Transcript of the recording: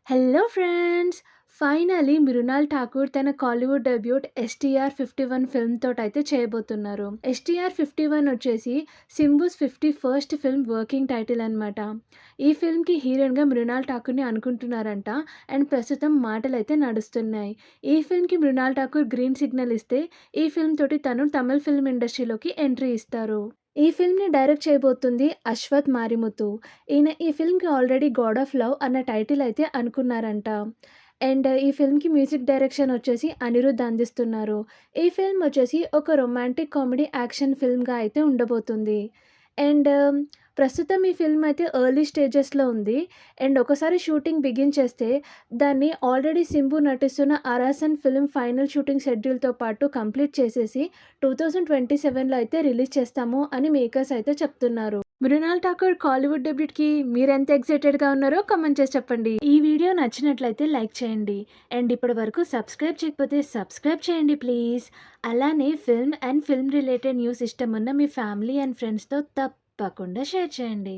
Hello friends! Finally Mrunal Thakur తన Kollywood debut 'STR 51' film తోటైతే చేయబోతున్నారు. 'ఎస్టీఆర్ 51' వచ్చేసి సింబుస్ 51st ఫిల్మ్ వర్కింగ్ టైటిల్ అనమాట. ఈ ఫిల్మ్‌కి హీరోయిన్‌గా మృణాల్ ఠాకూర్‌ని అనుకుంటున్నారంట. అండ్ ప్రస్తుతం మాటలైతే నడుస్తున్నాయి. ఈ ఫిల్మ్‌కి మృణాల్ ఠాకూర్ గ్రీన్ సిగ్నల్ ఇస్తే ఈ ఫిల్మ్ తోటి తను తమిళ్ ఫిల్మ్ ఇండస్ట్రీలోకి ఎంట్రీ ఇస్తారు. ఈ ఫిల్మ్‌ని డైరెక్ట్ చేయబోతుంది అశ్వథ్ మారిముతు. ఈయన ఈ ఫిల్మ్‌కి ఆల్రెడీ 'గాడ్ ఆఫ్ లవ్' అన్న టైటిల్ అయితే అనుకున్నారంట. అండ్ ఈ ఫిల్మ్‌కి మ్యూజిక్ డైరెక్షన్ వచ్చేసి అనిరుద్ అందిస్తున్నారు. ఈ ఫిల్మ్ వచ్చేసి ఒక రొమాంటిక్ కామెడీ యాక్షన్ ఫిల్మ్‌గా అయితే ఉండబోతుంది. అండ్ ప్రస్తుతం ఈ ఫిల్మ్ అయితే ఎర్లీ స్టేజెస్‌లో ఉంది. అండ్ ఒకసారి షూటింగ్ బిగిన్ చేస్తే దాన్ని ఆల్రెడీ సింబు నటిస్తున్న 'అరాసన్' ఫిల్మ్ ఫైనల్ షూటింగ్ షెడ్యూల్‌తో పాటు కంప్లీట్ చేసేసి 2027లో అయితే రిలీజ్ చేస్తాము అని మేకర్స్ అయితే చెప్తున్నారు. మృణాల్ ఠాకూర్ కాలీవుడ్ డెబ్యూట్‌కి మీరెంత ఎక్సైటెడ్‌గా ఉన్నారో కామెంట్ చేసి చెప్పండి. ఈ వీడియో నచ్చినట్లయితే లైక్ చేయండి. అండ్ ఇప్పటివరకు సబ్స్క్రైబ్ చేయకపోతే సబ్స్క్రైబ్ చేయండి ప్లీజ్. అలానే film and film related news ఇష్టమున్న మీ ఫ్యామిలీ అండ్ ఫ్రెండ్స్‌తో తప్పకుండా షేర్ చేయండి.